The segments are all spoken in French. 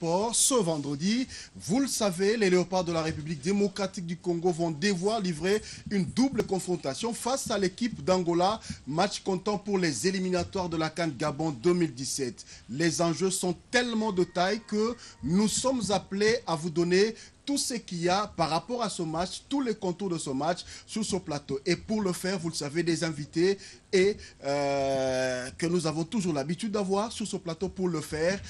sport ce vendredi. Vous le savez, les Léopards de la République démocratique du Congo vont devoir livrer une double confrontation face à l'équipe d'Angola. Match comptant pour les éliminatoires de la CAN Gabon 2017. Les enjeux sont tellement de taille que nous sommes appelés à vous donner tout ce qu'il y a par rapport à ce match, tous les contours de ce match sur ce plateau. Et pour le faire, vous le savez, des invités et que nous avons toujours l'habitude d'avoir sur ce plateau pour le faire.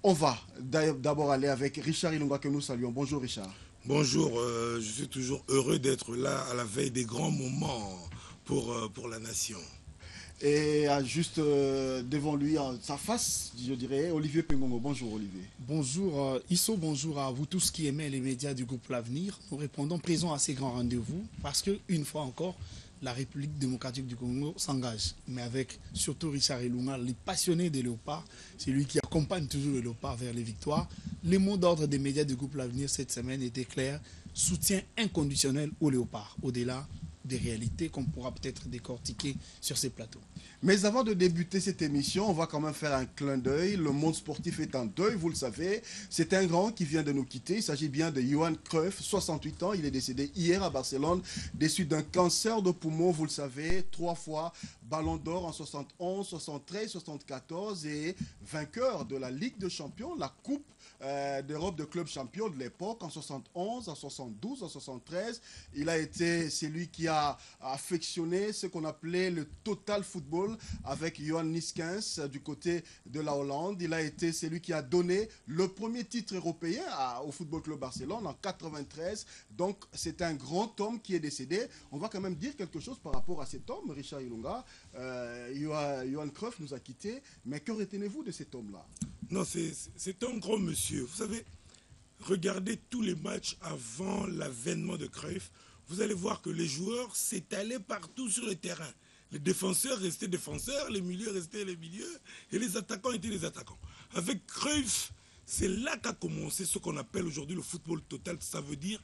On va d'abord aller avec Richard Ilunga que nous saluons. Bonjour Richard. Bonjour, je suis toujours heureux d'être là à la veille des grands moments pour la nation. Et juste devant lui, en sa face, je dirais, Olivier Pengongo. Bonjour Olivier. Bonjour Isso, bonjour à vous tous qui aimez les médias du groupe L'Avenir. Nous répondons présents à ces grands rendez-vous parce qu'une fois encore, la République démocratique du Congo s'engage. Mais avec surtout Richard Ilunga, les passionnés des Léopards, c'est lui qui accompagne toujours les Léopards vers les victoires. Le mot d'ordre des médias du groupe L'Avenir cette semaine était clair, soutien inconditionnel aux Léopards, au-delà des réalités qu'on pourra peut-être décortiquer sur ces plateaux. Mais avant de débuter cette émission, on va quand même faire un clin d'œil. Le monde sportif est en deuil, vous le savez. C'est un grand qui vient de nous quitter. Il s'agit bien de Johan Cruyff, 68 ans. Il est décédé hier à Barcelone, déçu d'un cancer de poumon, vous le savez, 3 fois Ballon d'Or en 71, 73, 74 et vainqueur de la Ligue des Champions, la Coupe d'Europe de clubs champions de l'époque en 71, en 72, en 73. Il a été celui qui a affectionné ce qu'on appelait le total football avec Johan Niskens du côté de la Hollande. Il a été celui qui a donné le premier titre européen au Football Club Barcelone en 93. Donc c'est un grand homme qui est décédé. On va quand même dire quelque chose par rapport à cet homme, Richard Ilunga. Johan Cruyff nous a quittés, mais que retenez-vous de cet homme-là? Non, c'est un grand monsieur. Vous savez, regardez tous les matchs avant l'avènement de Cruyff. Vous allez voir que les joueurs s'étalaient partout sur le terrain. Les défenseurs restaient défenseurs, les milieux restaient les milieux, et les attaquants étaient les attaquants. Avec Cruyff, c'est là qu'a commencé ce qu'on appelle aujourd'hui le football total. Ça veut dire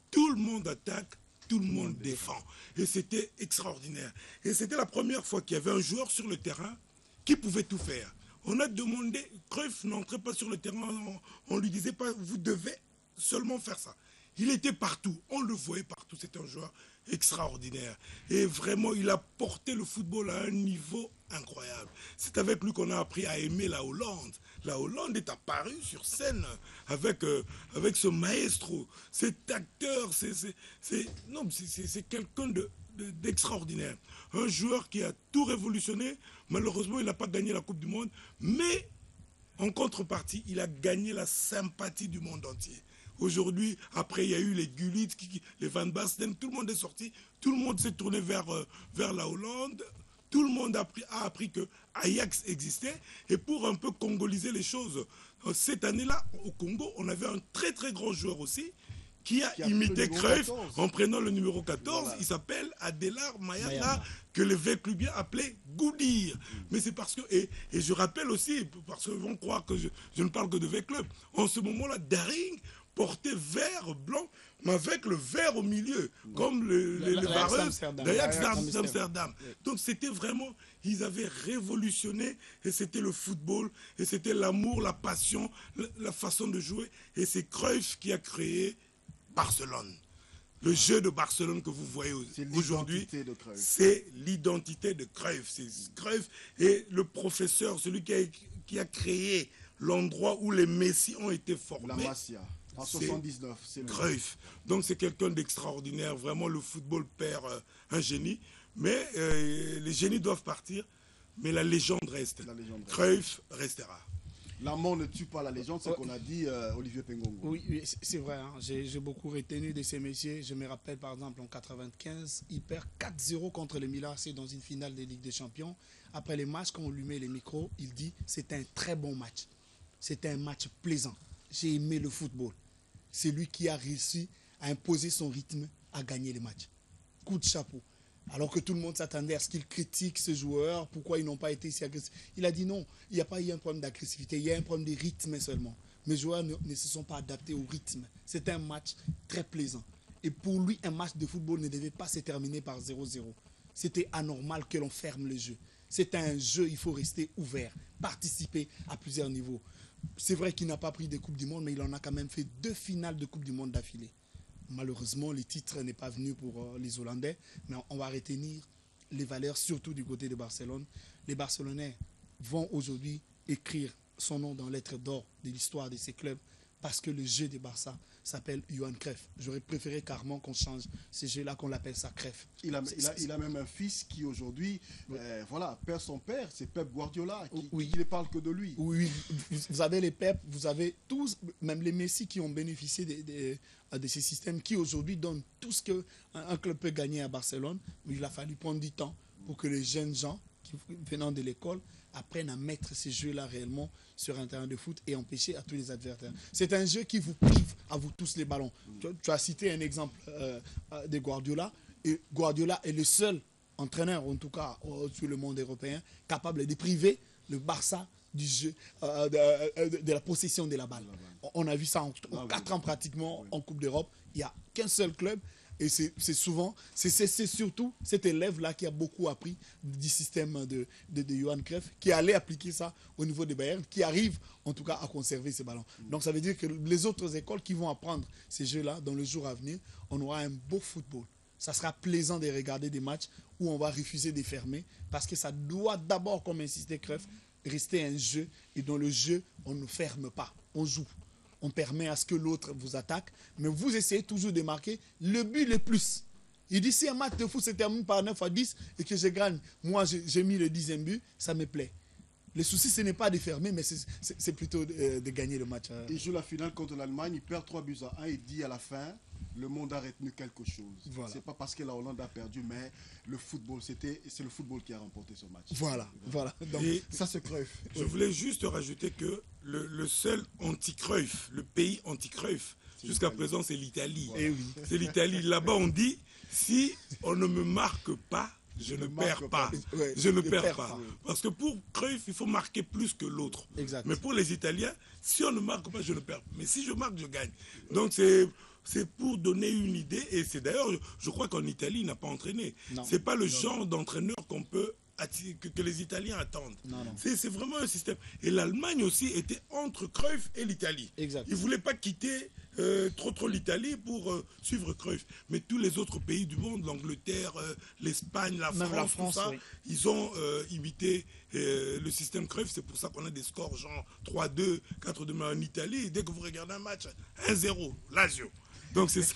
tout le monde attaque, tout le monde défend. Et c'était extraordinaire. Et c'était la première fois qu'il y avait un joueur sur le terrain qui pouvait tout faire. On a demandé, Cruyff n'entrait pas sur le terrain, on ne lui disait pas, vous devez seulement faire ça. Il était partout, on le voyait partout, c'était un joueur extraordinaire. Et vraiment, il a porté le football à un niveau incroyable. C'est avec lui qu'on a appris à aimer la Hollande. La Hollande est apparue sur scène avec ce maestro, cet acteur, c'est quelqu'un d'extraordinaire. Un joueur qui a tout révolutionné. Malheureusement, il n'a pas gagné la Coupe du Monde, mais en contrepartie, il a gagné la sympathie du monde entier. Aujourd'hui, après, il y a eu les Gullit, les Van Basten, tout le monde est sorti, tout le monde s'est tourné vers la Hollande, tout le monde a appris que Ajax existait, et pour un peu congoliser les choses, cette année-là, au Congo, on avait un très très grand joueur aussi, qui a imité Cruyff en prenant le numéro 14, voilà. Il s'appelle Adelar Mayala, que les Véclubiens appelaient Goudir. Mais c'est parce que, et je rappelle aussi, parce qu'ils vont croire que je ne parle que de Véclub, en ce moment-là, Daring portait vert, blanc, mais avec le vert au milieu, comme les barreuses d'Ajax d'Amsterdam. Donc c'était vraiment, ils avaient révolutionné, et c'était le football, et c'était l'amour, la passion, la façon de jouer, et c'est Cruyff qui a créé Barcelone. Le jeu de Barcelone que vous voyez aujourd'hui, c'est l'identité de Cruyff. C'est Cruyff et le professeur, celui qui a créé l'endroit où les Messi ont été formés. La Masia, en 79. C'est Cruyff. Donc c'est quelqu'un d'extraordinaire. Vraiment, le football perd un génie. Mais les génies doivent partir, mais la légende reste. Cruyff restera. La mort ne tue pas la légende, c'est ce qu'on a dit Olivier Pengongo. Oui, c'est vrai. Hein. J'ai beaucoup retenu de ces messieurs. Je me rappelle par exemple en 95, il perd 4-0 contre le Milan AC dans une finale de Ligue des Champions. Après les matchs, quand on lui met les micros, il dit c'était un très bon match. C'était un match plaisant. J'ai aimé le football. C'est lui qui a réussi à imposer son rythme, à gagner les matchs. Coup de chapeau. Alors que tout le monde s'attendait à ce qu'il critique ce joueur, pourquoi ils n'ont pas été si agressifs. Il a dit non, il n'y a pas eu un problème d'agressivité, il y a un problème de rythme seulement. Mes joueurs ne se sont pas adaptés au rythme. C'était un match très plaisant. Et pour lui, un match de football ne devait pas se terminer par 0-0. C'était anormal que l'on ferme le jeu. C'est un jeu, il faut rester ouvert, participer à plusieurs niveaux. c'est vrai qu'il n'a pas pris des Coupes du Monde, mais il en a quand même fait 2 finales de Coupe du Monde d'affilée. Malheureusement, le titre n'est pas venu pour les Hollandais, mais on va retenir les valeurs, surtout du côté de Barcelone. Les Barcelonais vont aujourd'hui écrire son nom dans lettres d'or de l'histoire de ces clubs parce que le jeu des Barça s'appelle Johan Cruyff. J'aurais préféré carrément qu'on change ce jeu-là, qu'on l'appelle ça Cruyff. Il a même un fils qui aujourd'hui voilà, perd son père, c'est Pep Guardiola, qui ne parle que de lui. Oui, vous avez les Pep, vous avez tous, même les Messi qui ont bénéficié de ces systèmes qui aujourd'hui donnent tout ce qu'un club peut gagner à Barcelone. Mais il a fallu prendre du temps pour que les jeunes gens venant de l'école apprennent à mettre ces jeux-là réellement sur un terrain de foot et empêcher à tous les adversaires. C'est un jeu qui vous prive à vous tous les ballons. Tu as cité un exemple de Guardiola, et Guardiola est le seul entraîneur, en tout cas sur le monde européen, capable de priver le Barça du jeu, de la possession de la balle. On a vu ça en 4 ans pratiquement en Coupe d'Europe. Il n'y a qu'un seul club. Et c'est surtout cet élève-là qui a beaucoup appris du système de Johan Cruyff, qui allait appliquer ça au niveau des Bayern, qui arrive en tout cas à conserver ces ballons. Donc ça veut dire que les autres écoles qui vont apprendre ces jeux-là dans le jour à venir, on aura un beau football. Ça sera plaisant de regarder des matchs où on va refuser de fermer, parce que ça doit d'abord, comme insistait Cruyff, rester un jeu, et dans le jeu, on ne ferme pas, on joue. On permet à ce que l'autre vous attaque, mais vous essayez toujours de marquer le but le plus. Il dit, si un match de foot se termine par 9-10 et que je gagne, moi j'ai mis le 10e but, ça me plaît. Le souci, ce n'est pas de fermer, mais c'est plutôt de gagner le match. Il joue la finale contre l'Allemagne, il perd 3-1, il dit à la fin, le monde a retenu quelque chose. Voilà. C'est pas parce que la Hollande a perdu, mais le football, c'est le football qui a remporté ce match. Voilà. Donc, ça se Cruyff. Je voulais juste rajouter que le seul anti-Cruyff, le pays anti-Cruyff, jusqu'à présent, c'est l'Italie. Voilà. Oui. C'est l'Italie. Là-bas, on dit, si on ne me marque pas, je ne perds pas. Ouais, je ne perds pas. Parce que pour Cruyff, il faut marquer plus que l'autre. Mais pour les Italiens, si on ne marque pas, je ne perds pas. Mais si je marque, je gagne. Donc c'est pour donner une idée. Et c'est d'ailleurs, je crois qu'en Italie, il n'a pas entraîné. Ce n'est pas le genre d'entraîneur qu'on peut que les Italiens attendent. C'est vraiment un système. Et l'Allemagne aussi était entre Cruyff et l'Italie. Il ne voulait pas quitter trop l'Italie pour suivre Cruyff. Mais tous les autres pays du monde, l'Angleterre, l'Espagne, la France, tout ça, ils ont imité le système Cruyff. C'est pour ça qu'on a des scores genre 3-2, 4-2. Mais en Italie, dès que vous regardez un match, 1-0, Lazio. Donc c'est ça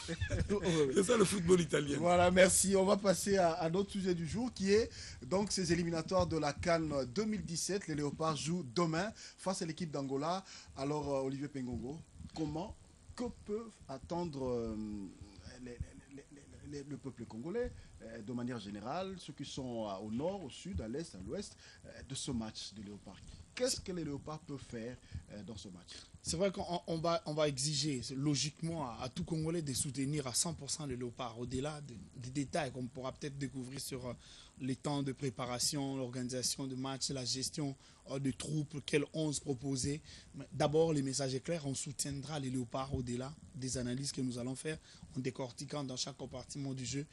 le football italien. Voilà, merci. On va passer à notre sujet du jour qui est donc ces éliminatoires de la CAN 2017. Les Léopards jouent demain face à l'équipe d'Angola. Alors Olivier Pengongo, que peuvent attendre le peuple congolais de manière générale, ceux qui sont au nord, au sud, à l'est, à l'ouest, de ce match des Léopards? Qu'est-ce que les Léopards peuvent faire dans ce match? C'est vrai qu'on va exiger logiquement à tout Congolais de soutenir à 100% les Léopards, au-delà des détails qu'on pourra peut-être découvrir sur les temps de préparation, l'organisation de matchs, la gestion de troupes, quel 11 proposer. D'abord, les messages est clair, on soutiendra les Léopards au-delà des analyses que nous allons faire en décortiquant dans chaque compartiment du jeu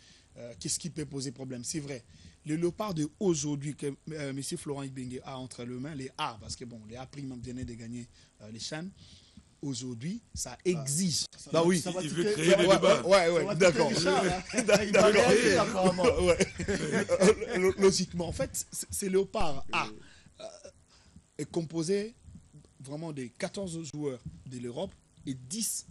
qu'est-ce qui peut poser problème. C'est vrai. Le Léopard d'aujourd'hui que M. Florent Ibenge a entre les mains, les A, parce que bon, les A prime venaient de gagner les CHAN. Aujourd'hui, ça exige. Bah oui, il veut créer des débats. Ouais, d'accord. Logiquement, en fait, ces Léopards A est composé vraiment de 14 joueurs de l'Europe et 10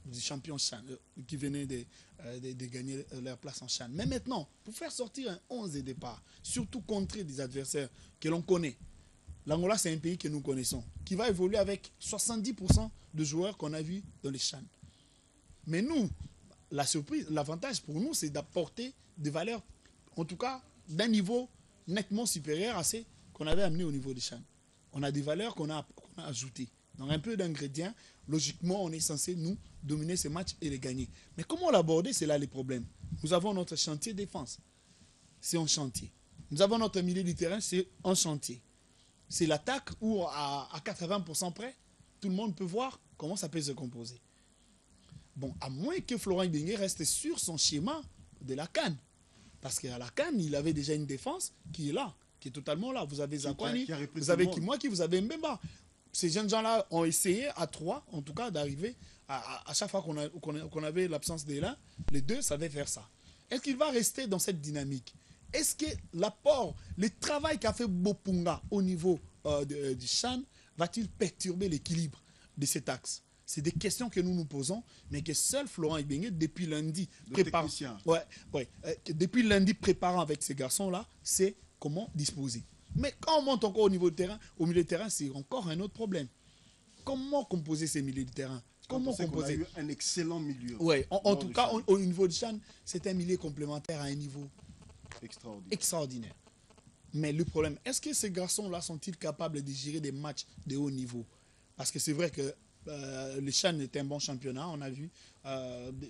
des champions CHAN qui venaient de gagner leur place en CHAN. Mais maintenant, pour faire sortir un 11 de départ, surtout contrer des adversaires que l'on connaît, l'Angola, c'est un pays que nous connaissons, qui va évoluer avec 70% de joueurs qu'on a vus dans les CHAN. Mais nous, la surprise, l'avantage pour nous, c'est d'apporter des valeurs, en tout cas, d'un niveau nettement supérieur à ceux qu'on avait amenés au niveau des CHAN. On a des valeurs qu'on a ajoutées. Donc un peu d'ingrédients, logiquement, on est censé, nous, dominer ces matchs et les gagner. Mais comment l'aborder, c'est là les problèmes. Nous avons notre chantier défense, c'est un chantier. Nous avons notre milieu du terrain, c'est un chantier. C'est l'attaque où à 80% près, tout le monde peut voir comment ça peut se composer. Bon, à moins que Florent Ibenge reste sur son schéma de la CAN. Parce qu'à la CAN, il avait déjà une défense qui est là, qui est totalement là. Vous avez Zakwani, vous avez Kimwaki, vous avez Mbemba. ces jeunes gens-là ont essayé à 3, en tout cas, d'arriver à chaque fois qu'on avait l'absence de l'un, les deux savaient faire ça. Est-ce qu'il va rester dans cette dynamique? Est-ce que l'apport, le travail qu'a fait Bopunga au niveau du CHAN va-t-il perturber l'équilibre de cet axe? C'est des questions que nous nous posons, mais que seul Florent Ibenge, depuis lundi, depuis lundi préparant avec ces garçons-là, c'est comment disposer. Mais quand on monte encore au niveau du terrain, au milieu de terrain, c'est encore un autre problème. Comment composer ces milieux de terrain? Comment composer? On a eu un excellent milieu. Oui, en tout cas, au niveau du CHAN, c'est un milieu complémentaire à un niveau extraordinaire. Mais le problème, est-ce que ces garçons-là sont-ils capables de gérer des matchs de haut niveau? Parce que c'est vrai que le CHAN est un bon championnat, on a vu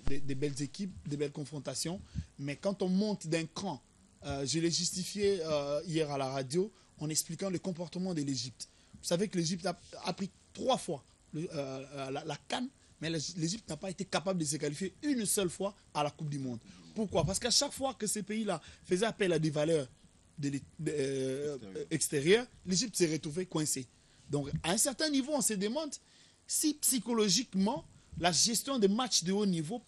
des belles équipes, des belles confrontations, mais quand on monte d'un cran, je l'ai justifié hier à la radio en expliquant le comportement de l'Égypte. Vous savez que l'Égypte a pris 3 fois la CAN, mais l'Égypte n'a pas été capable de se qualifier une seule fois à la Coupe du Monde. Pourquoi? Parce qu'à chaque fois que ces pays-là faisaient appel à des valeurs extérieures, l'Égypte s'est retrouvée coincée. Donc, à un certain niveau, on se demande si psychologiquement, la gestion des matchs de haut niveau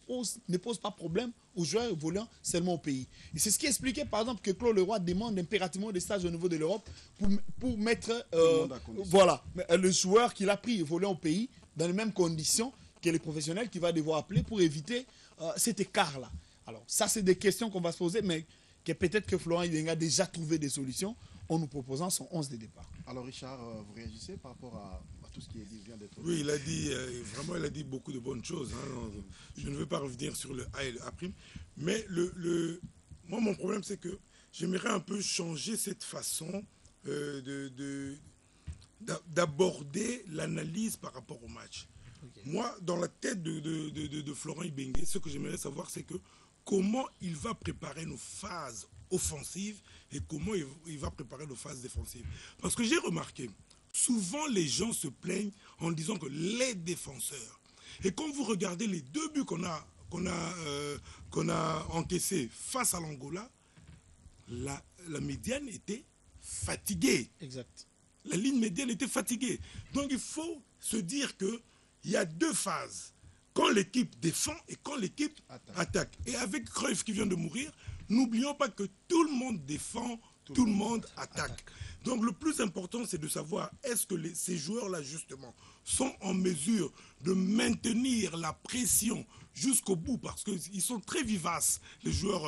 ne pose pas problème aux joueurs évoluant seulement au pays. Et c'est ce qui expliquait, par exemple, que Claude Leroy demande impérativement des stages au niveau de l'Europe pour mettre le joueur qu'il a pris évoluant au pays dans les mêmes conditions que les professionnels qu'il va devoir appeler pour éviter cet écart-là. Alors, ça, c'est des questions qu'on va se poser, mais que peut-être que Florent Ibenge a déjà trouvé des solutions en nous proposant son 11 de départ. Alors, Richard, vous réagissez par rapport à tout ce qui vient d'être dit? Oui, il a dit, vraiment, il a dit beaucoup de bonnes choses. Hein. Je ne veux pas revenir sur le A et le A', mais moi, mon problème, c'est que j'aimerais un peu changer cette façon d'aborder l'analyse par rapport au match. Okay. Moi, dans la tête de Florent Ibenge, ce que j'aimerais savoir, c'est que comment il va préparer nos phases offensives et comment il va préparer nos phases défensives. Parce que j'ai remarqué, souvent les gens se plaignent en disant que les défenseurs. Et quand vous regardez les 2 buts qu'on a encaissés face à l'Angola, la médiane était fatiguée. Exact. La ligne médiane était fatiguée. Donc il faut se dire qu'il y a 2 phases. Quand l'équipe défend et quand l'équipe attaque. Et avec Cruyff qui vient de mourir, n'oublions pas que tout le monde défend, tout le monde attaque. Donc le plus important, c'est de savoir est-ce que ces joueurs-là, justement, sont en mesure de maintenir la pression jusqu'au bout, parce qu'ils sont très vivaces, les joueurs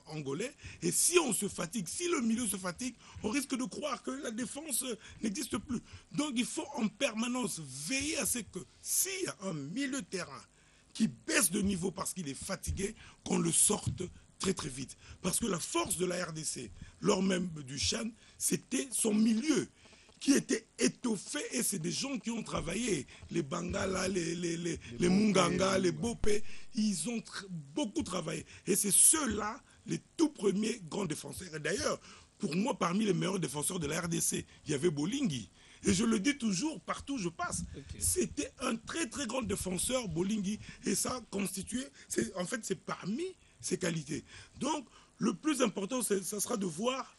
angolais. Et si on se fatigue, si le milieu se fatigue, on risque de croire que la défense n'existe plus. Donc il faut en permanence veiller à ce que s'il y a un milieu de terrain qui baisse de niveau parce qu'il est fatigué, qu'on le sorte très très vite. Parce que la force de la RDC, lors même du CHAN, c'était son milieu qui était étoffé, et c'est des gens qui ont travaillé. Les Bangala, les Munganga, les Bopé, ils ont beaucoup travaillé. Et c'est ceux-là, les tout premiers grands défenseurs. Et d'ailleurs, pour moi, parmi les meilleurs défenseurs de la RDC, il y avait Bolingui. Et je le dis toujours, partout où je passe. Okay. C'était un très très grand défenseur, Bolingui. Et ça constituait, en fait, c'est parmi ses qualités. Donc, le plus important, ça sera de voir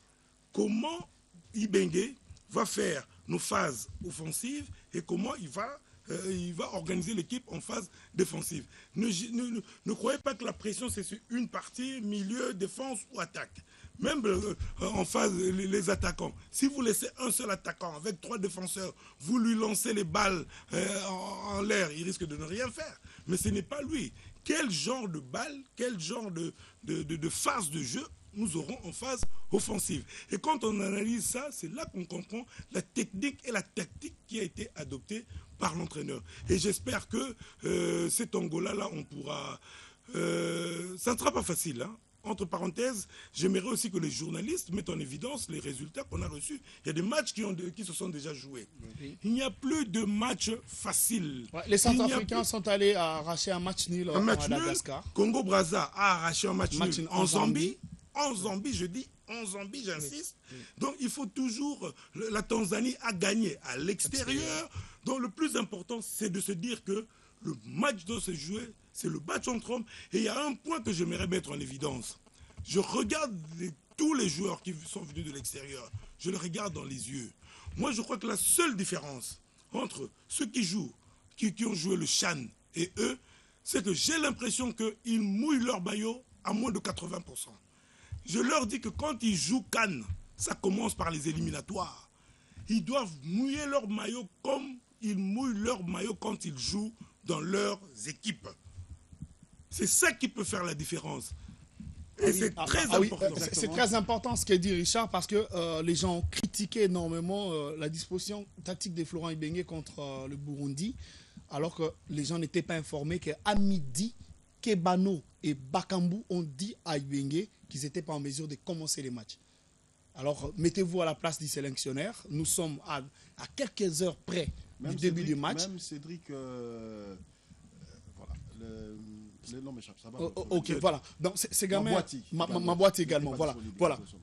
comment Ibenge va faire nos phases offensives et comment il va organiser l'équipe en phase défensive. Ne croyez pas que la pression, c'est sur une partie, milieu, défense ou attaque. Même en phase, les attaquants. Si vous laissez un seul attaquant avec 3 défenseurs, vous lui lancez les balles en l'air, il risque de ne rien faire. Mais ce n'est pas lui. Quel genre de balle, quel genre de phase de jeu nous aurons en phase offensive. Et quand on analyse ça, c'est là qu'on comprend la technique et la tactique qui a été adoptée par l'entraîneur. Et j'espère que cet Angola-là, on pourra... ça ne sera pas facile, hein. Entre parenthèses, j'aimerais aussi que les journalistes mettent en évidence les résultats qu'on a reçus. Il y a des matchs qui se sont déjà joués. Oui. Il n'y a plus de matchs faciles. Ouais, les Centrafricains sont allés arracher un match nul à Madagascar. Congo-Brazza a arraché un match nul en Zambie. En Zambie, je dis en Zambie, j'insiste. Oui. Donc il faut toujours... La Tanzanie a gagné à l'extérieur. Donc le plus important, c'est de se dire que le match doit se jouer, c'est le match entre hommes. Et il y a un point que j'aimerais mettre en évidence. Je regarde tous les joueurs qui sont venus de l'extérieur. Je les regarde dans les yeux. Moi, je crois que la seule différence entre ceux qui jouent, qui ont joué le CHAN et eux, c'est que j'ai l'impression qu'ils mouillent leur maillot à moins de 80%. Je leur dis que quand ils jouent CAN, ça commence par les éliminatoires. Ils doivent mouiller leur maillot comme ils mouillent leur maillot quand ils jouent dans leurs équipes. C'est ça qui peut faire la différence. Et c'est très important. C'est très important ce qu'a dit Richard parce que les gens ont critiqué énormément la disposition tactique de Florent Ibenge contre le Burundi, alors que les gens n'étaient pas informés qu'à midi, Kebano et Bakambu ont dit à Ibenge qu'ils n'étaient pas en mesure de commencer les matchs. Alors, mettez-vous à la place du sélectionneur. Nous sommes à quelques heures près du début du match. Même Cédric, voilà, le nom m'échappe. Ok, voilà. Donc, c'est gamin. Ma boîte également. Voilà.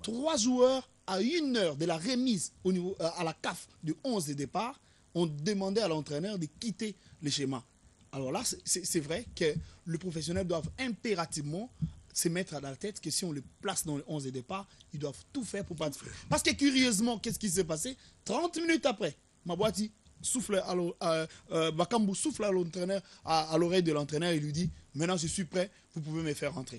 3 joueurs à 1 heure de la remise au niveau, à la CAF du 11 de départ ont demandé à l'entraîneur de quitter le schéma. Alors là, c'est vrai que le professionnel doit impérativement se mettre à la tête que si on le place dans le 11 de départ, ils doivent tout faire pour pas... Parce que curieusement, qu'est-ce qui s'est passé? 30 minutes après, Mabouati souffle Bakambu souffle à l'entraîneur, à l'oreille de l'entraîneur et lui dit « Maintenant, je suis prêt, vous pouvez me faire rentrer ».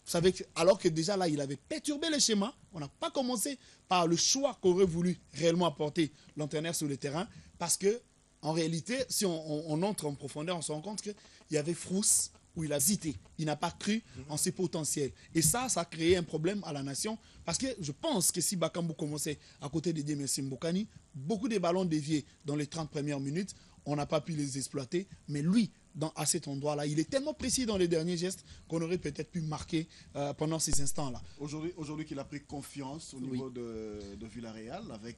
Vous savez, alors que déjà là, il avait perturbé le schéma. On n'a pas commencé par le choix qu'aurait voulu réellement apporter l'entraîneur sur le terrain. Parce que, en réalité, si on entre en profondeur, on se rend compte qu'il y avait Frousse où il a hésité. Il n'a pas cru en ses potentiels. Et ça a créé un problème à la nation. Parce que je pense que si Bakambu commençait à côté de Demersi Mbokani, beaucoup de ballons déviés dans les 30 premières minutes, on n'a pas pu les exploiter. Mais lui, à cet endroit-là, il est tellement précis dans les derniers gestes qu'on aurait peut-être pu marquer pendant ces instants-là. Aujourd'hui qu'il a pris confiance au niveau de Villarreal, avec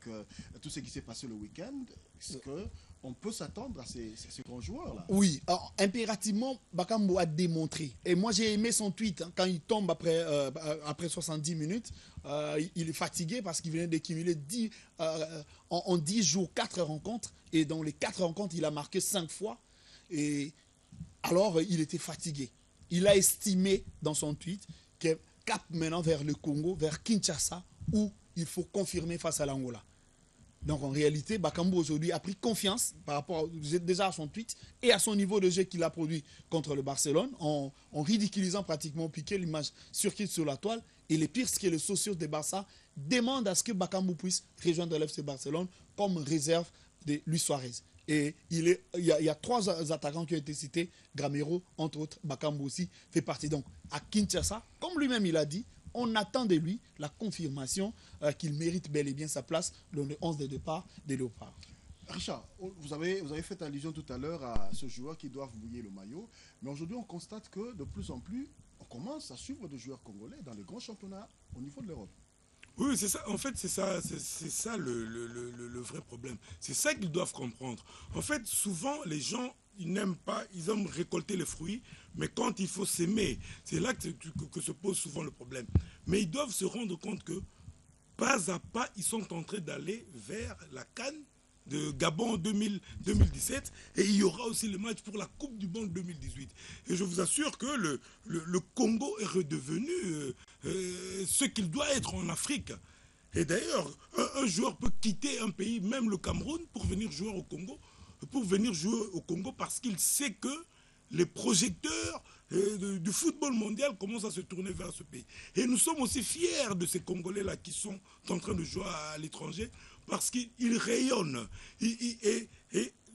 tout ce qui s'est passé le week-end, est-ce qu'on peut s'attendre à ces grands joueurs-là? Oui, alors, impérativement, Bakambu a démontré. Et moi, j'ai aimé son tweet quand il tombe après 70 minutes. Il est fatigué parce qu'il venait d'accumuler en 10 jours 4 rencontres. Et dans les 4 rencontres, il a marqué 5 fois. Et alors, il était fatigué. Il a estimé dans son tweet que cap maintenant vers le Congo, vers Kinshasa, où il faut confirmer face à l'Angola. Donc en réalité, Bakambu aujourd'hui a pris confiance par rapport déjà à son tweet et à son niveau de jeu qu'il a produit contre le Barcelone, en ridiculisant pratiquement Piqué, l'image circule sur la toile. Et le pire, c'est que les socios de Barça demandent à ce que Bakambu puisse rejoindre l'FC Barcelone comme réserve de Luis Suarez. Et il y a 3 attaquants qui ont été cités, Gamero, entre autres, Bakambu aussi fait partie. Donc, à Kinshasa, comme lui-même il a dit, on attend de lui la confirmation qu'il mérite bel et bien sa place dans le 11 de départ des Léopards. Richard, vous avez fait allusion tout à l'heure à ce joueur qui doit mouiller le maillot, mais aujourd'hui on constate que de plus en plus, on commence à suivre des joueurs congolais dans les grands championnats au niveau de l'Europe. Oui, c'est ça. En fait, c'est ça le vrai problème. C'est ça qu'ils doivent comprendre. En fait, souvent, les gens, ils n'aiment pas, ils aiment récolter les fruits, mais quand il faut s'aimer, c'est là que se pose souvent le problème. Mais ils doivent se rendre compte que, pas à pas, ils sont en train d'aller vers la CAN de Gabon 2017 et il y aura aussi le match pour la Coupe du Monde 2018. Et je vous assure que le Congo est redevenu ce qu'il doit être en Afrique. Et d'ailleurs, un joueur peut quitter un pays, même le Cameroun, pour venir jouer au Congo, parce qu'il sait que les projecteurs du football mondial commencent à se tourner vers ce pays. Et nous sommes aussi fiers de ces Congolais-là qui sont en train de jouer à l'étranger parce qu'ils rayonnent. Et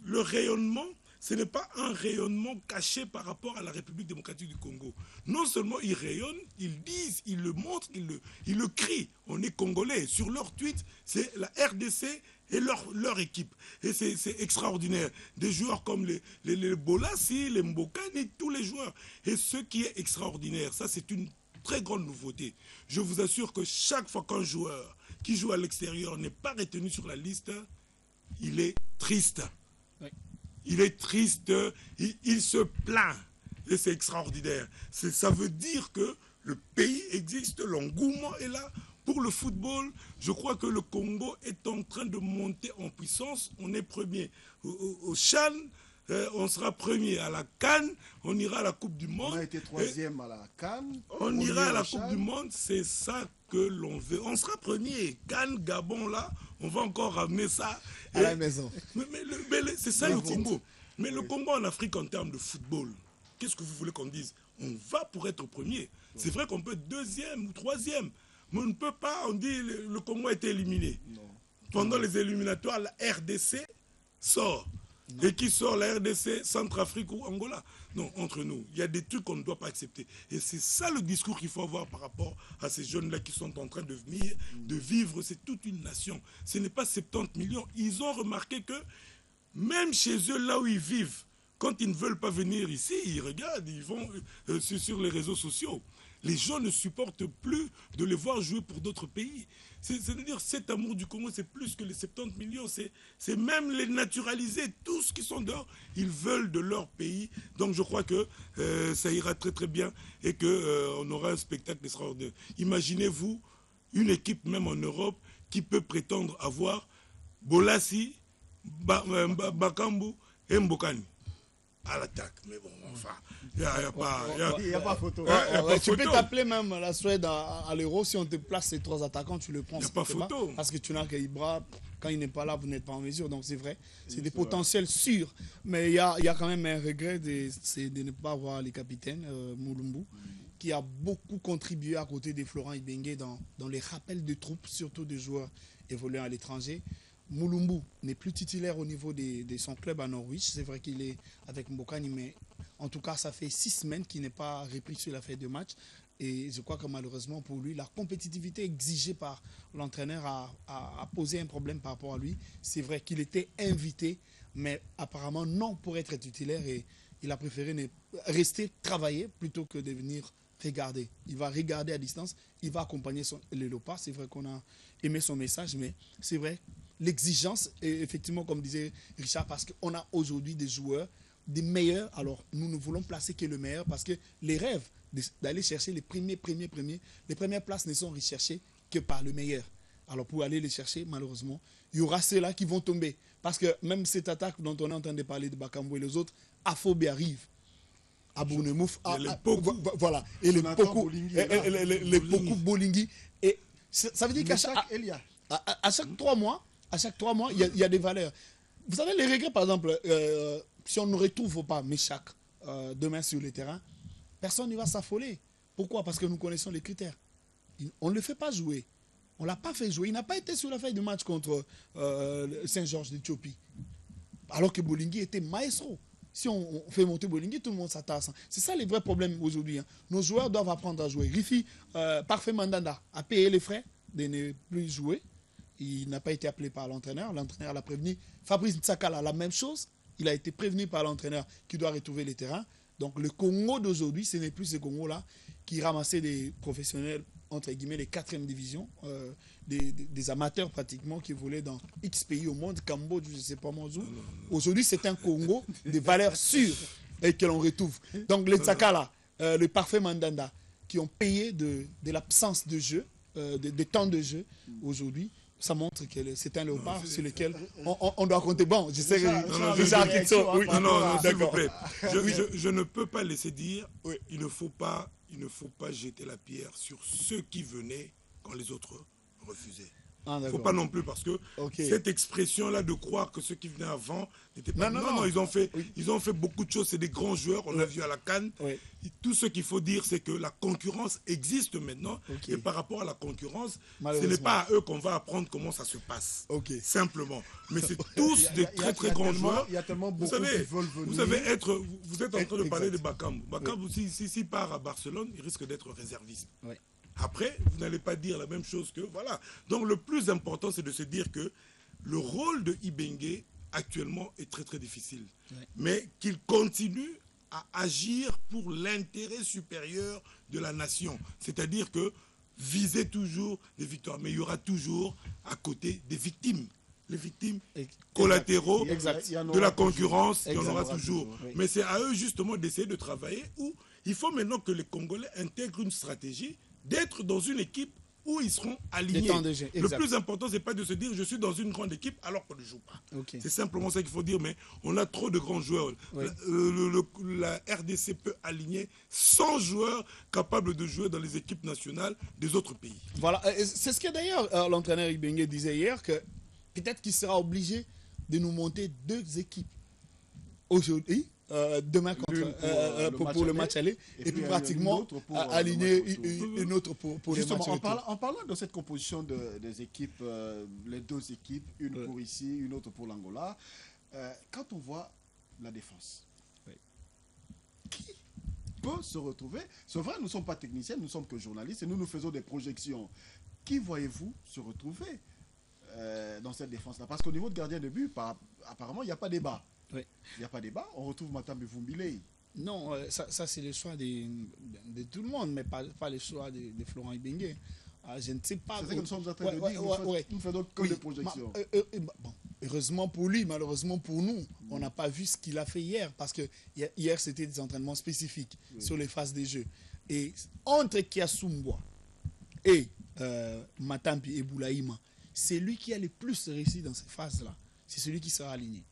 le rayonnement, ce n'est pas un rayonnement caché par rapport à la République démocratique du Congo. Non seulement ils rayonnent, ils disent, ils le montrent, ils le crient. On est Congolais. Sur leur tweet, c'est la RDC et leur équipe. Et c'est extraordinaire. Des joueurs comme les Bolassi, les Mbokani, tous les joueurs. Et ce qui est extraordinaire, ça c'est une très grande nouveauté. Je vous assure que chaque fois qu'un joueur qui joue à l'extérieur n'est pas retenu sur la liste, il est triste. Oui. Il est triste, il se plaint. Et c'est extraordinaire. Ça veut dire que le pays existe, l'engouement est là. Pour le football, je crois que le Congo est en train de monter en puissance. On est premier au CHAN, on sera premier à la CAN, on ira à la Coupe du Monde. On a été troisième à la CAN. On ira à la Coupe du Monde, c'est ça que l'on veut. On sera premier. CAN, Gabon, là, on va encore ramener ça. À la maison. Mais c'est ça le Congo. Mais le Congo en Afrique en termes de football, qu'est-ce que vous voulez qu'on dise? On va pour être premier. C'est vrai qu'on peut être deuxième ou troisième, mais on ne peut pas, on dit le Congo a été éliminé. Non. Pendant les éliminatoires, la RDC sort. Non. Et qui sort la RDC, Centrafrique ou Angola? Non, entre nous, il y a des trucs qu'on ne doit pas accepter. Et c'est ça le discours qu'il faut avoir par rapport à ces jeunes-là qui sont en train de venir, de vivre. C'est toute une nation. Ce n'est pas 70 millions. Ils ont remarqué que même chez eux, là où ils vivent, quand ils ne veulent pas venir ici, ils regardent, ils vont sur les réseaux sociaux. Les gens ne supportent plus de les voir jouer pour d'autres pays. C'est-à-dire cet amour du Congo, c'est plus que les 70 millions. C'est même les naturalisés, tous qui sont dehors, ils veulent de leur pays. Donc je crois que ça ira très très bien et qu'on aura un spectacle extraordinaire. Imaginez-vous une équipe même en Europe qui peut prétendre avoir Bolassi, Bakambu et Mbokani à l'attaque. Mais bon, enfin, il n'y a pas photo. Tu peux t'appeler même la Suède à l'Euro. Si on te place ces trois attaquants, tu le prends. Il n'y a pas photo. Parce que tu n'as qu'Ibra. Quand il n'est pas là, vous n'êtes pas en mesure. Donc c'est vrai. C'est des potentiels sûrs. Mais il y a quand même un regret, c'est de ne pas avoir les capitaines, Mulumbu, qui a beaucoup contribué à côté de Florent Ibenge dans les rappels de troupes, surtout de joueurs évoluant à l'étranger. Mulumbu n'est plus titulaire au niveau de son club à Norwich. C'est vrai qu'il est avec Mbokani, mais en tout cas, ça fait 6 semaines qu'il n'est pas repris sur la feuille de match. Et je crois que malheureusement pour lui, la compétitivité exigée par l'entraîneur a posé un problème par rapport à lui. C'est vrai qu'il était invité, mais apparemment non pour être titulaire. Et il a préféré rester travailler plutôt que de venir regarder. Il va regarder à distance, il va accompagner le Léopard. C'est vrai qu'on a aimé son message, mais c'est vrai. L'exigence, effectivement, comme disait Richard, parce qu'on a aujourd'hui des joueurs, des meilleurs. Alors, nous ne voulons placer que le meilleur parce que les rêves d'aller chercher les premiers, les premières places ne sont recherchées que par le meilleur. Alors, pour aller les chercher, malheureusement, il y aura ceux-là qui vont tomber. Parce que même cette attaque dont on est en train de parler de Bakambu et les autres, Afobe arrive. À Bournemouf, voilà. Et les Poku Bolingui. Et ça veut dire qu'à chaque 3 mois, il y a des valeurs. Vous savez, les regrets, par exemple, si on ne retrouve pas Meshak demain sur le terrain, personne ne va s'affoler. Pourquoi? Parce que nous connaissons les critères. On ne le fait pas jouer. On ne l'a pas fait jouer. Il n'a pas été sur la feuille de match contre Saint-Georges d'Éthiopie. Alors que Bolingui était maestro. Si on fait monter Bolingui, tout le monde s'attasse. C'est ça les vrais problèmes aujourd'hui. Nos joueurs doivent apprendre à jouer. Rifi, Parfait Mandanda, a payé les frais de ne plus jouer. Il n'a pas été appelé par l'entraîneur. L'entraîneur l'a prévenu. Fabrice Ntsakala, la même chose. Il a été prévenu par l'entraîneur qui doit retrouver les terrains. Donc le Congo d'aujourd'hui, ce n'est plus ce Congo-là qui ramassait des professionnels, entre guillemets, les 4e divisions, des amateurs pratiquement qui volaient dans X pays au monde, Cambodge, je ne sais pas moi où. Aujourd'hui, c'est un Congo de valeurs sûres et que l'on retrouve. Donc les Ntsakala, le Parfait Mandanda, qui ont payé de l'absence de jeu, de temps de jeu aujourd'hui. Ça montre que c'est un Léopard sur lequel on doit compter. Bon, je sais que non, s'il vous plaît. Je ne peux pas laisser dire, il ne faut pas jeter la pierre sur ceux qui venaient quand les autres refusaient. Il ne faut pas non plus, parce que cette expression-là de croire que ceux qui venaient avant n'étaient pas... Non, ils ont fait beaucoup de choses. C'est des grands joueurs, on l'a vu à la CAN. Tout ce qu'il faut dire, c'est que la concurrence existe maintenant. Et par rapport à la concurrence, ce n'est pas à eux qu'on va apprendre comment ça se passe. Simplement. Mais c'est tous des très très grands joueurs. Il y a tellement beaucoup qui veulent venir. Vous êtes en train de parler de Bakambu. Bakambu, s'il part à Barcelone, il risque d'être réserviste. Après, vous n'allez pas dire la même chose que... Voilà. Donc le plus important, c'est de se dire que le rôle de Ibenge, actuellement, est très très difficile. Mais qu'il continue à agir pour l'intérêt supérieur de la nation. C'est-à-dire que viser toujours des victoires. Mais il y aura toujours à côté des victimes. Les victimes collatéraux de la concurrence, il y en aura toujours. Mais c'est à eux justement d'essayer de travailler où il faut maintenant que les Congolais intègrent une stratégie d'être dans une équipe où ils seront alignés. Le plus important, ce n'est pas de se dire je suis dans une grande équipe alors qu'on ne joue pas. Okay. C'est simplement ça qu'il faut dire, mais on a trop de grands joueurs. Oui. La RDC peut aligner 100 joueurs capables de jouer dans les équipes nationales des autres pays. Voilà, c'est ce que d'ailleurs l'entraîneur Ibenge disait hier, que peut-être qu'il sera obligé de nous monter 2 équipes aujourd'hui. Demain pour le match aller et puis pratiquement aligner une autre pour les matchs en parlant de cette composition des équipes, les 2 équipes, une pour ici, une autre pour l'Angola, quand on voit la défense, qui peut se retrouver, c'est vrai, nous ne sommes pas techniciens, nous ne sommes que journalistes et nous faisons des projections. Qui voyez-vous se retrouver dans cette défense-là? Parce qu'au niveau de gardien de but, apparemment, il n'y a pas débat. Oui. Il n'y a pas débat, on retrouve Matambi Vumbile. Non, ça c'est le choix de tout le monde, mais pas le choix de Florent Ibenge. Je ne sais pas. C'est ce que nous sommes en train de dire, nous faisons que des projections. Bon, heureusement pour lui, malheureusement pour nous, on n'a pas vu ce qu'il a fait hier, parce que hier c'était des entraînements spécifiques sur les phases des jeux. Et entre Kiasumboa et Matampi et Boulaïma, c'est lui qui a le plus réussi dans ces phases-là. C'est celui qui sera aligné.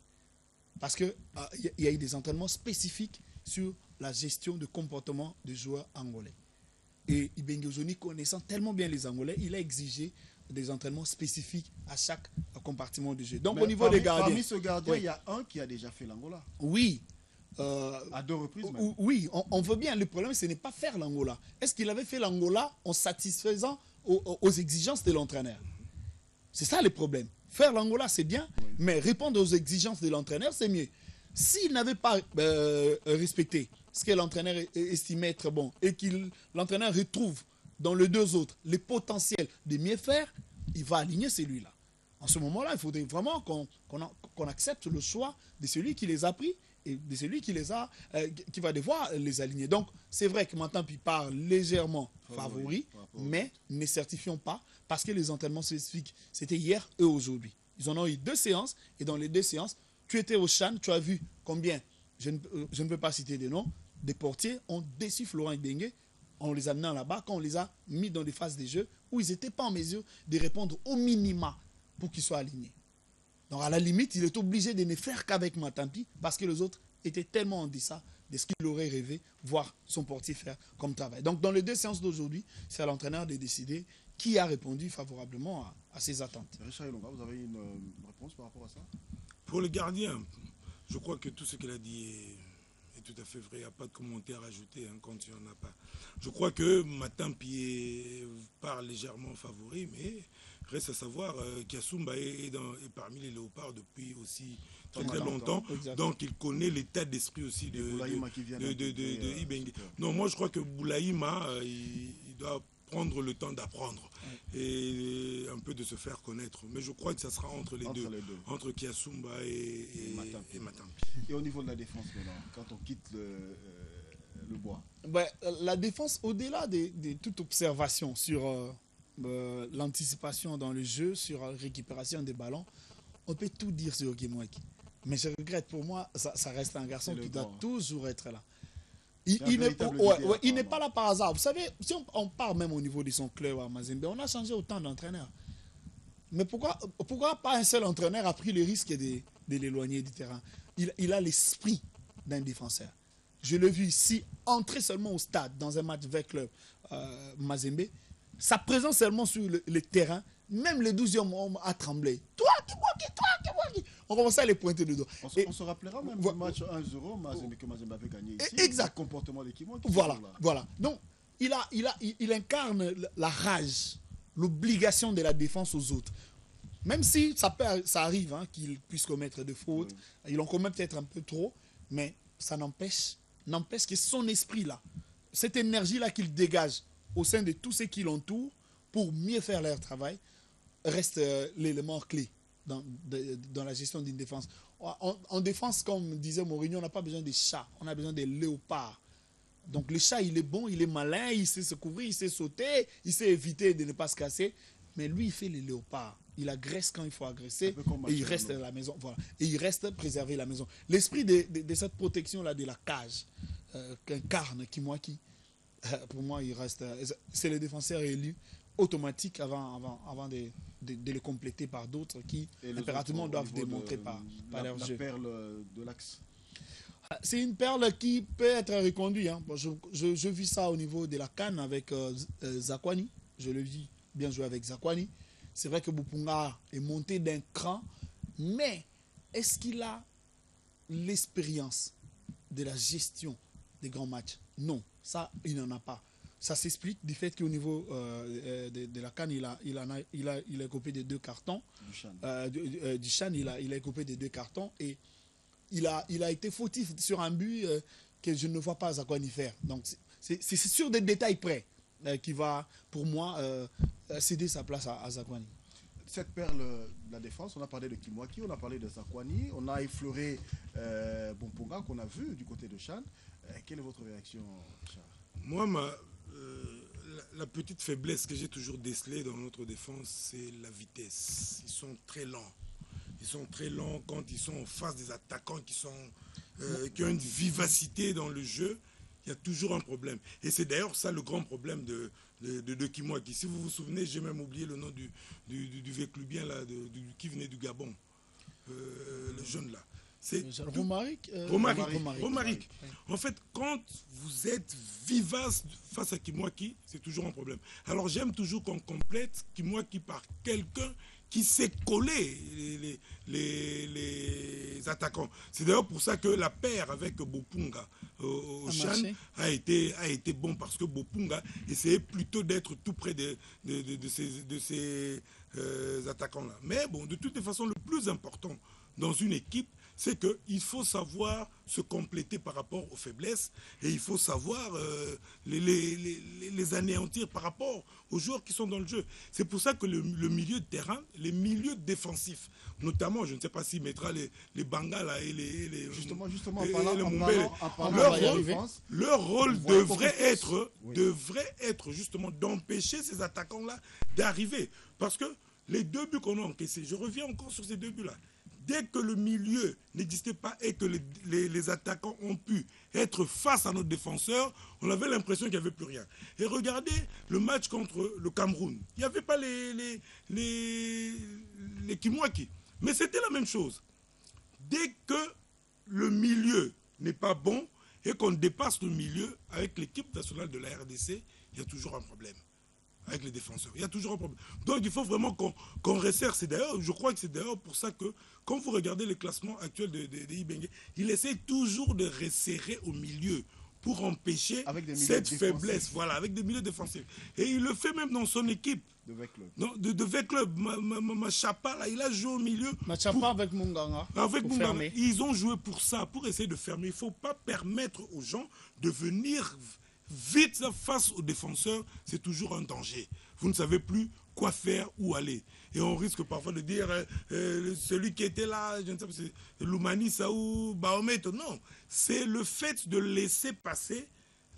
Parce qu'il y a eu des entraînements spécifiques sur la gestion de comportement des joueurs angolais. Et Ibenge Ozoni, connaissant tellement bien les Angolais, il a exigé des entraînements spécifiques à chaque compartiment de jeu. Donc au niveau des gardiens... Parmi ce gardien, il y a un qui a déjà fait l'Angola. Oui. À 2 reprises même. Oui, on veut bien. Le problème, ce n'est pas faire l'Angola. Est-ce qu'il avait fait l'Angola en satisfaisant aux exigences de l'entraîneur? C'est ça le problème. Faire l'Angola, c'est bien, mais répondre aux exigences de l'entraîneur, c'est mieux. S'il n'avait pas respecté ce que l'entraîneur estimait être bon et que l'entraîneur retrouve dans les 2 autres les potentiels de mieux faire, il va aligner celui-là. En ce moment-là, il faudrait vraiment qu'on accepte le choix de celui qui les a pris et de celui qui va devoir les aligner. Donc, c'est vrai que maintenant, il part légèrement favori, mais ne certifions pas, parce que les entraînements spécifiques, c'était hier et aujourd'hui. Ils en ont eu 2 séances, et dans les 2 séances, tu étais au Chan, tu as vu combien, je ne peux pas citer des noms, des portiers ont déçu Florent Ibenge en les amenant là-bas, quand on les a mis dans des phases de jeu où ils n'étaient pas en mesure de répondre au minima pour qu'ils soient alignés. Donc à la limite, il est obligé de ne faire qu'avec Matampi, parce que les autres étaient tellement en deçà de ce qu'il aurait rêvé voir son portier faire comme travail. Donc dans les 2 séances d'aujourd'hui, c'est à l'entraîneur de décider qui a répondu favorablement à ses attentes. Richard Elonga, vous avez une réponse par rapport à ça? Pour le gardien, je crois que tout ce qu'il a dit est tout à fait vrai. Il n'y a pas de commentaire à ajouter quand il n'y en a pas. Je crois que Matampi part légèrement favori, mais reste à savoir qu'Yasumba est parmi les léopards depuis aussi très longtemps. Donc il connaît l'état d'esprit aussi de Ibenge. Non, moi je crois que Boulaïma, il doit prendre le temps d'apprendre et un peu de se faire connaître. Mais je crois que ça sera entre les deux. Entre Kiasumba et Matampi. Et au niveau de la défense, quand on quitte le bois? La défense, au-delà de toute observation sur l'anticipation dans le jeu, sur la récupération des ballons, on peut tout dire sur Okimwaki. Mais je regrette, pour moi, ça reste un garçon qui doit toujours être là. Il n'est pas là par hasard. Vous savez, si on part même au niveau de son club à Mazembe, on a changé autant d'entraîneurs. Mais pourquoi pas un seul entraîneur a pris le risque de l'éloigner du terrain? Il a l'esprit d'un défenseur. Je l'ai vu ici, entrer seulement au stade dans un match avec le Mazembe. Sa présence seulement sur le terrain, même le 12e homme a tremblé. Toi, on commençait à les pointer de dos. On se rappellera même du match 1-0 que Mazembe avait gagné ici. Exact. Le comportement de l'équipe. Voilà. Donc, il incarne la rage, l'obligation de la défense aux autres. Même si ça arrive qu'il puisse commettre des fautes, il en commet peut-être un peu trop, mais ça n'empêche que son esprit-là, cette énergie-là qu'il dégage au sein de tous ceux qui l'entourent pour mieux faire leur travail, reste l'élément clé dans la gestion d'une défense. En défense, comme disait Mourinho, on n'a pas besoin des chats, on a besoin des léopards. Donc le chat, il est bon, il est malin, il sait se couvrir, il sait sauter, il sait éviter de ne pas se casser. Mais lui, il fait les léopards. Il agresse quand il faut agresser et il reste à la maison. Voilà. Et il reste préserver la maison. L'esprit de cette protection-là de la cage qu'incarne Kimwaki, pour moi, il reste. C'est le défenseur élu automatique avant de les compléter par d'autres qui impérativement doivent démontrer par leur jeu. La perle de l'axe. C'est une perle qui peut être reconduite. Hein. Bon, je vis ça au niveau de la CAN avec Zakwani. Je le vis bien joué avec Zakwani. C'est vrai que Boupunga est monté d'un cran, mais est-ce qu'il a l'expérience de la gestion des grands matchs? Non, ça, il n'en a pas. Ça s'explique du fait qu'au niveau de la CAN, il a coupé des 2 cartons. Du Chan, il a coupé des 2 cartons et il a été fautif sur un but que je ne vois pas Zakwani faire. Donc, c'est sur des détails près qui va, pour moi, céder sa place à Zakwani. Cette perle de la défense, on a parlé de Kimwaki, on a parlé de Zakwani, on a effleuré Boupunga qu'on a vu du côté de Chan. Quelle est votre réaction, Charles? Moi, la petite faiblesse que j'ai toujours décelée dans notre défense, c'est la vitesse. Ils sont très lents. Ils sont très lents quand ils sont en face des attaquants qui ont une vivacité dans le jeu. Il y a toujours un problème. Et c'est d'ailleurs ça le grand problème de Kimwaki. Si vous vous souvenez, j'ai même oublié le nom du Véclubien là, qui venait du Gabon. Le jeune là. C'est Romaric. En fait, quand vous êtes vivace face à Kimwaki, c'est toujours un problème. Alors j'aime toujours qu'on complète Kimwaki par quelqu'un qui sait coller les attaquants. C'est d'ailleurs pour ça que la paire avec Bopunga au Chan a été bon, parce que Bopunga essayait plutôt d'être tout près de ces attaquants-là. Mais bon, de toutes les façons, le plus important dans une équipe, c'est qu'il faut savoir se compléter par rapport aux faiblesses et il faut savoir les anéantir par rapport aux joueurs qui sont dans le jeu. C'est pour ça que le milieu de terrain, les milieux défensifs, notamment, je ne sais pas s'il mettra les Bangala et les justement, leur rôle devrait être justement d'empêcher ces attaquants-là d'arriver. Parce que les 2 buts qu'on a encaissés, je reviens encore sur ces 2 buts-là. Dès que le milieu n'existait pas et que les attaquants ont pu être face à notre défenseur, on avait l'impression qu'il n'y avait plus rien. Et regardez le match contre le Cameroun. Il n'y avait pas les Kimwaki. Mais c'était la même chose. Dès que le milieu n'est pas bon et qu'on dépasse le milieu avec l'équipe nationale de la RDC, il y a toujours un problème. Avec les défenseurs. Il y a toujours un problème. Donc il faut vraiment qu'on resserre. Je crois que c'est d'ailleurs pour ça que quand vous regardez les classements actuels de Ibenge, il essaie toujours de resserrer au milieu pour empêcher cette faiblesse. Voilà, avec des milieux défensifs. Et il le fait même dans son équipe. De V-Club. De V-Club. Machapa, là, il a joué au milieu. Machapa avec Munganga. Avec Munganga. Ils ont joué pour ça, pour essayer de fermer. Il ne faut pas permettre aux gens de venir vite face aux défenseurs, c'est toujours un danger. Vous ne savez plus quoi faire, où aller. Et on risque parfois de dire, celui qui était là, je ne sais pas, c'est Loumani, Saou, Baometo. Non, c'est le fait de laisser passer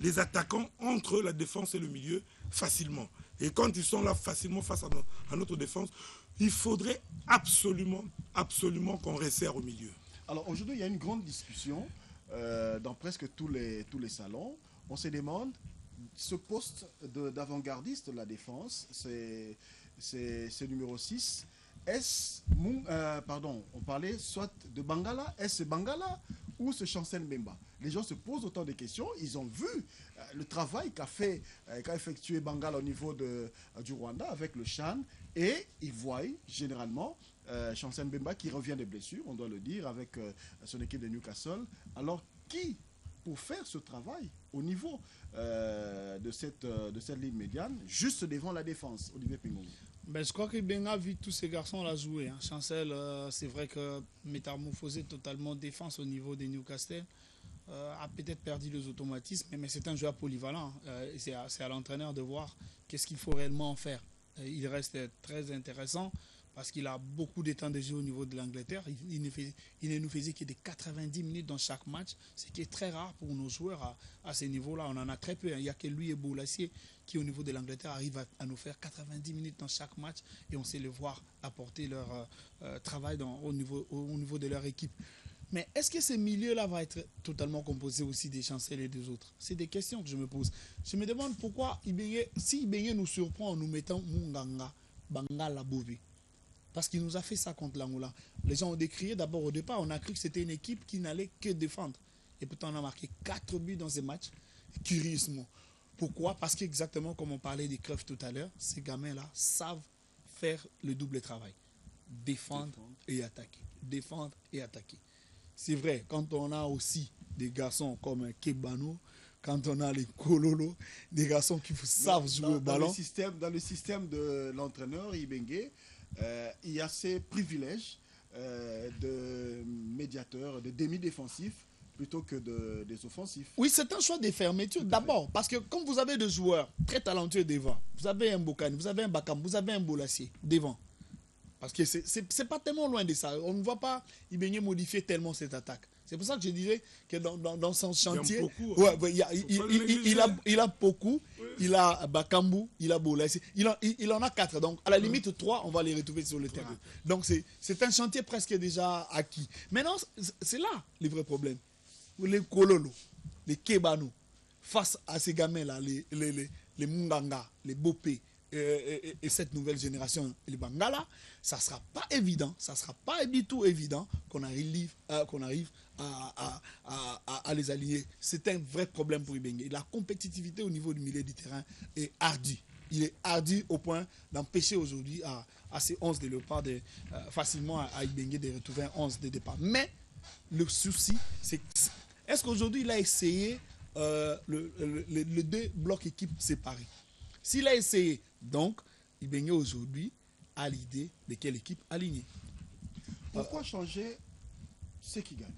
les attaquants entre la défense et le milieu facilement. Et quand ils sont là facilement face à notre défense, il faudrait absolument qu'on resserre au milieu. Alors aujourd'hui, il y a une grande discussion dans presque tous les salons. On se demande, ce poste d'avant-gardiste de la défense, c'est numéro 6. On parlait soit de Bangala, est-ce Bangala ou ce Chancel Mbemba? Les gens se posent autant de questions. Ils ont vu le travail qu'a effectué Bangala au niveau du Rwanda avec le Chan et ils voient généralement Chancel Mbemba qui revient des blessures, on doit le dire, avec son équipe de Newcastle. Alors qui, pour faire ce travail au niveau de cette ligne médiane, juste devant la défense, Olivier Pingon? Ben, je crois que Benga a vu tous ces garçons-là jouer. Hein. Chancel, c'est vrai que métamorphosé totalement défense au niveau des Newcastle, a peut-être perdu les automatismes, mais c'est un joueur polyvalent. C'est à l'entraîneur de voir qu'est-ce qu'il faut réellement en faire. Il reste très intéressant parce qu'il a beaucoup de temps de jeu au niveau de l'Angleterre. Il ne nous faisait que des 90 minutes dans chaque match, ce qui est très rare pour nos joueurs à ce niveau-là. On en a très peu. Il n'y a que lui et Boulassier qui, au niveau de l'Angleterre, arrivent à nous faire 90 minutes dans chaque match et on sait les voir apporter leur travail au niveau de leur équipe. Mais est-ce que ce milieu-là va être totalement composé aussi des Chancel et des autres? C'est des questions que je me pose. Je me demande pourquoi si Ibenge nous surprend en nous mettant Munganga, Bangala Bové. Parce qu'il nous a fait ça contre l'Angola. Les gens ont décrié d'abord au départ, on a cru que c'était une équipe qui n'allait que défendre. Et pourtant, on a marqué 4 buts dans ces matchs. Curieusement. Pourquoi? Parce qu'exactement comme on parlait des Cruyff tout à l'heure, ces gamins-là savent faire le double travail. Défendre et attaquer. Défendre et attaquer. C'est vrai, quand on a aussi des garçons comme Kebano, quand on a les Kololo, des garçons qui savent jouer au ballon. Dans le système de l'entraîneur Ibenge, il y a ces privilèges de médiateur, de demi-défensif, plutôt que des offensifs. Oui, c'est un choix de fermeture. D'abord, parce que comme vous avez des joueurs très talentueux devant, vous avez un Bokani, vous avez un Bakam, vous avez un Bolassier devant. Parce que c'est pas tellement loin de ça. On ne voit pas Ibenge modifier tellement cette attaque. C'est pour ça que je disais que dans son chantier, il a beaucoup. Oui. Il a Bakambu, il a Bolassier. Il en a 4. Donc, à la limite, 3, on va les retrouver sur le terrain. Donc, c'est un chantier presque déjà acquis. Maintenant, c'est là le vrai problème. Les Kololo, les Kebano, face à ces gamins-là, les Munganga, les Bopé, et cette nouvelle génération, les Bangala, ça ne sera pas évident, ça ne sera pas du tout évident qu'on arrive à les aligner. C'est un vrai problème pour Ibenge. La compétitivité au niveau du milieu du terrain est hardie. Il est hardi au point d'empêcher aujourd'hui à ces 11 de Léopard facilement à Ibenge de retrouver un 11 de départ. Mais le souci, c'est est-ce qu'aujourd'hui il a essayé les 2 blocs équipes séparés? S'il a essayé, donc, Ibenge aujourd'hui a l'idée de quelle équipe aligner. Pourquoi changer ceux qui gagnent?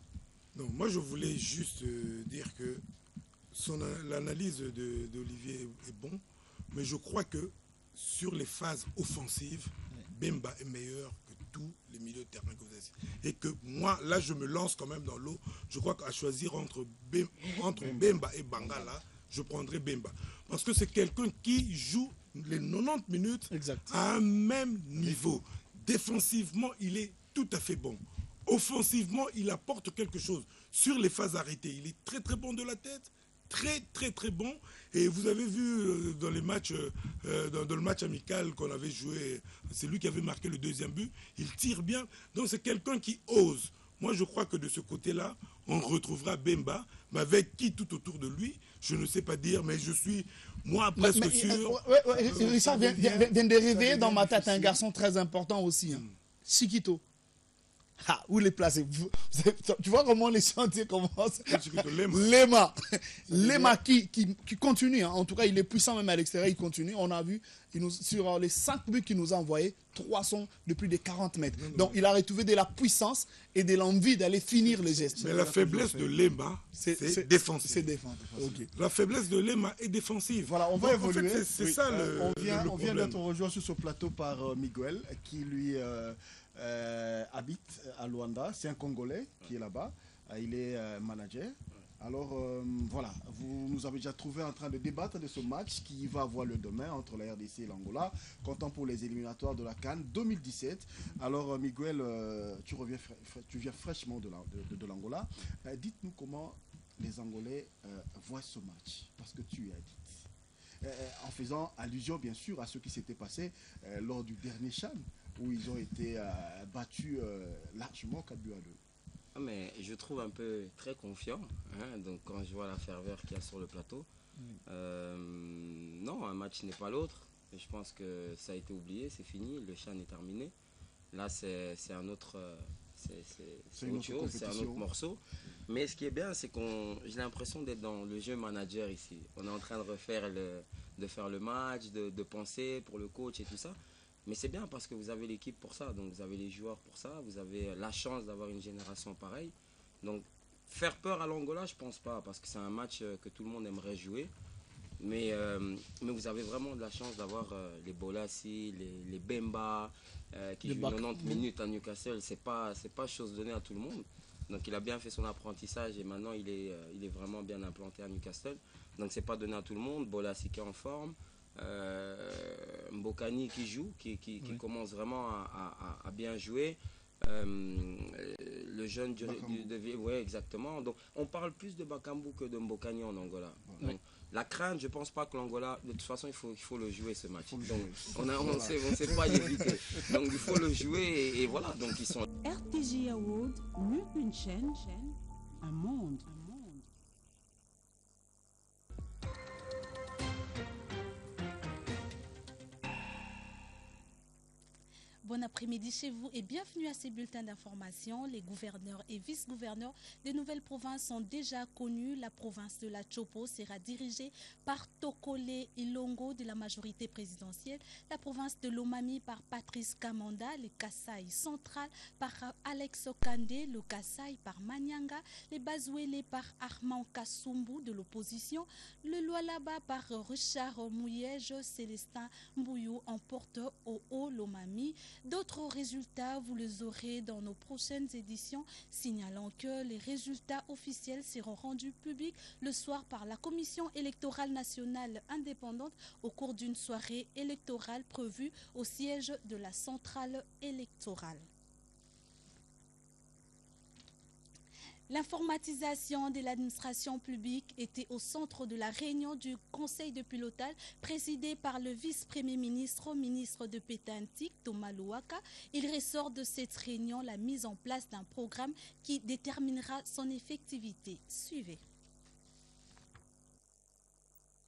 Non, moi je voulais juste dire que l'analyse d'Olivier est bon, mais je crois que sur les phases offensives, Bemba est meilleur que tous les milieux de terrain que vous avez. Et que moi, là, je me lance quand même dans l'eau. Je crois qu'à choisir entre Bemba et Bangala, je prendrai Bemba. Parce que c'est quelqu'un qui joue les 90 minutes à un même niveau. Défensivement, il est tout à fait bon. Offensivement, il apporte quelque chose. Sur les phases arrêtées, il est très très bon de la tête. Très très très bon. Et vous avez vu dans les matchs, dans le match amical qu'on avait joué, c'est lui qui avait marqué le 2e but. Il tire bien. Donc c'est quelqu'un qui ose. Moi je crois que de ce côté-là, on retrouvera Bemba, mais avec qui tout autour de lui, je ne sais pas dire, mais je suis moi presque sûr. Richard vient de réveiller dans ma tête un garçon très important aussi. Chiquito. Ah, où les placer? Tu vois comment les chantiers commencent? Lema qui continue. Hein. En tout cas, il est puissant même à l'extérieur. Il continue. On a vu, sur les 5 buts qu'il nous a envoyés, 3 sont de plus de 40 mètres. Donc, il a retrouvé de la puissance et de l'envie d'aller finir les gestes. Mais la faiblesse de Lema, c'est défensif. C'est défensif. Okay. La faiblesse de Lema est défensive. Voilà, on va évoluer. En fait, c'est ça le on vient d'être rejoint sur ce plateau par Miguel, qui lui... habite à Luanda, c'est un Congolais qui est là-bas, il est manager. Alors voilà, vous nous avez déjà trouvé en train de débattre de ce match qui va avoir lieu demain entre la RDC et l'Angola, comptant pour les éliminatoires de la CAN 2017. Alors Miguel, tu viens fraîchement de l'Angola. Dites-nous comment les Angolais voient ce match, parce que tu as dit. En faisant allusion bien sûr à ce qui s'était passé lors du dernier CHAN, où ils ont été battus largement 4 buts à 2. Ah, mais je trouve un peu très confiant, hein, donc quand je vois la ferveur qu'il y a sur le plateau. Non, un match n'est pas l'autre. Je pense que ça a été oublié, c'est fini, le CHAN est terminé. Là, c'est un autre, c'est autre chose, c'est un autre morceau. Mais ce qui est bien, c'est j'ai l'impression d'être dans le jeu manager ici. On est en train de faire le match, de penser pour le coach et tout ça. Mais c'est bien parce que vous avez l'équipe pour ça, donc vous avez les joueurs pour ça, vous avez la chance d'avoir une génération pareille. Donc faire peur à l'Angola, je pense pas, parce que c'est un match que tout le monde aimerait jouer. Mais vous avez vraiment de la chance d'avoir les Bolassi, les Bemba, qui jouent 90 minutes à Newcastle. C'est pas chose donnée à tout le monde. Donc il a bien fait son apprentissage et maintenant il est vraiment bien implanté à Newcastle. Donc c'est pas donné à tout le monde. Bolassi qui est en forme. Mbokani qui joue, qui commence vraiment à bien jouer. le jeune oui, exactement. Donc, on parle plus de Bakambu que de Mbokani en Angola. Ouais. Donc, la crainte, je ne pense pas que l'Angola, de toute façon, il faut le jouer ce match. Donc, on ne sait pas l'éviter. Donc, il faut le jouer et voilà. Donc, ils sont... RTG Award, mieux qu'une chaîne, un monde. Bon après-midi chez vous et bienvenue à ces bulletins d'information. Les gouverneurs et vice-gouverneurs des nouvelles provinces sont déjà connus. La province de la Chopo sera dirigée par Tokole Ilongo de la majorité présidentielle. La province de Lomami par Patrice Kamanda. Le Kasaï central par Alex Okande. Le Kasaï par Manyanga. Les Bazouélé par Armand Kasumbu de l'opposition. Le Lualaba par Richard Mouyège. Célestin Mbouyou emporte au Haut Lomami. D'autres résultats, vous les aurez dans nos prochaines éditions, signalant que les résultats officiels seront rendus publics le soir par la Commission électorale nationale indépendante au cours d'une soirée électorale prévue au siège de la centrale électorale. L'informatisation de l'administration publique était au centre de la réunion du conseil de pilotage présidé par le vice-premier ministre, ministre de Pétantique, Thomas Louaka. Il ressort de cette réunion la mise en place d'un programme qui déterminera son effectivité. Suivez.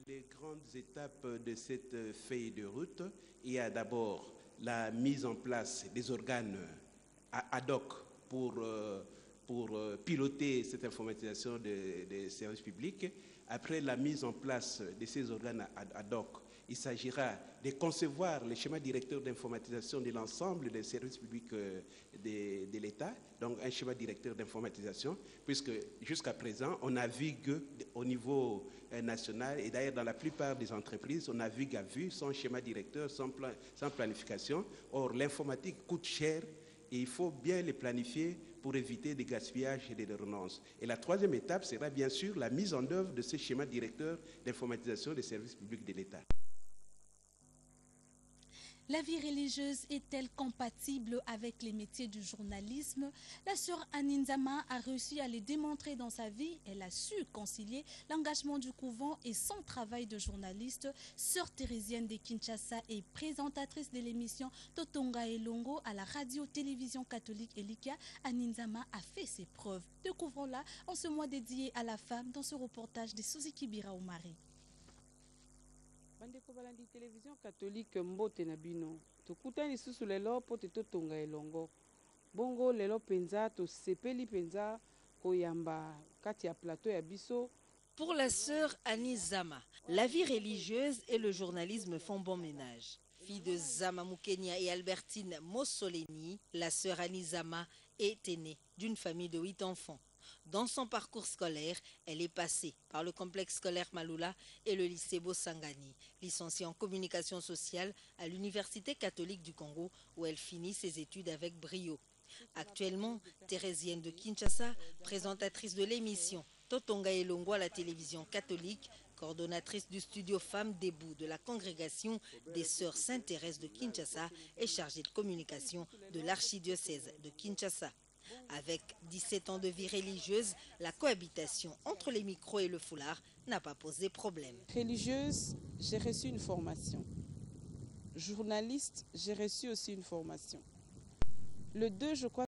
Les grandes étapes de cette feuille de route, il y a d'abord la mise en place des organes ad hoc pour piloter cette informatisation des services publics. Après la mise en place de ces organes ad hoc, il s'agira de concevoir les schémas directeurs d'informatisation de l'ensemble des services publics de l'État, donc un schéma directeur d'informatisation, puisque jusqu'à présent, on navigue au niveau national, et d'ailleurs dans la plupart des entreprises, on navigue à vue, sans schéma directeur, sans planification. Or, l'informatique coûte cher, et il faut bien les planifier pour éviter des gaspillages et des renonces. Et la troisième étape sera bien sûr la mise en œuvre de ces schémas directeurs d'informatisation des services publics de l'État. La vie religieuse est-elle compatible avec les métiers du journalisme? La sœur Aninzama a réussi à le démontrer dans sa vie. Elle a su concilier l'engagement du couvent et son travail de journaliste. Sœur thérésienne de Kinshasa et présentatrice de l'émission Totonga Elongo à la radio-télévision catholique Elikia, Aninzama a fait ses preuves. Découvrons-la en ce mois dédié à la femme dans ce reportage de Suzuki Bira Omari. Bandeko balandi télévision catholique mbote na bino tokutani susu lelo po te totonga elongo bongo lelo penza to sepeli penza koyamba kati ya plateau ya biso. Pour la sœur Annie Zama, la vie religieuse et le journalisme font bon ménage. Fille de Zama Mukenya et Albertine Mossoleni, la sœur Annie Zama est née d'une famille de 8 enfants. Dans son parcours scolaire, elle est passée par le complexe scolaire Malula et le lycée Bosangani, licenciée en communication sociale à l'Université catholique du Congo où elle finit ses études avec brio. Actuellement, thérésienne de Kinshasa, présentatrice de l'émission Totonga Elongo à la télévision catholique, coordonnatrice du studio Femmes Debout de la congrégation des Sœurs Sainte-Thérèse de Kinshasa et chargée de communication de l'archidiocèse de Kinshasa. Avec 17 ans de vie religieuse, la cohabitation entre les micros et le foulard n'a pas posé problème. Religieuse, j'ai reçu une formation. Journaliste, j'ai reçu aussi une formation. Le deux, je crois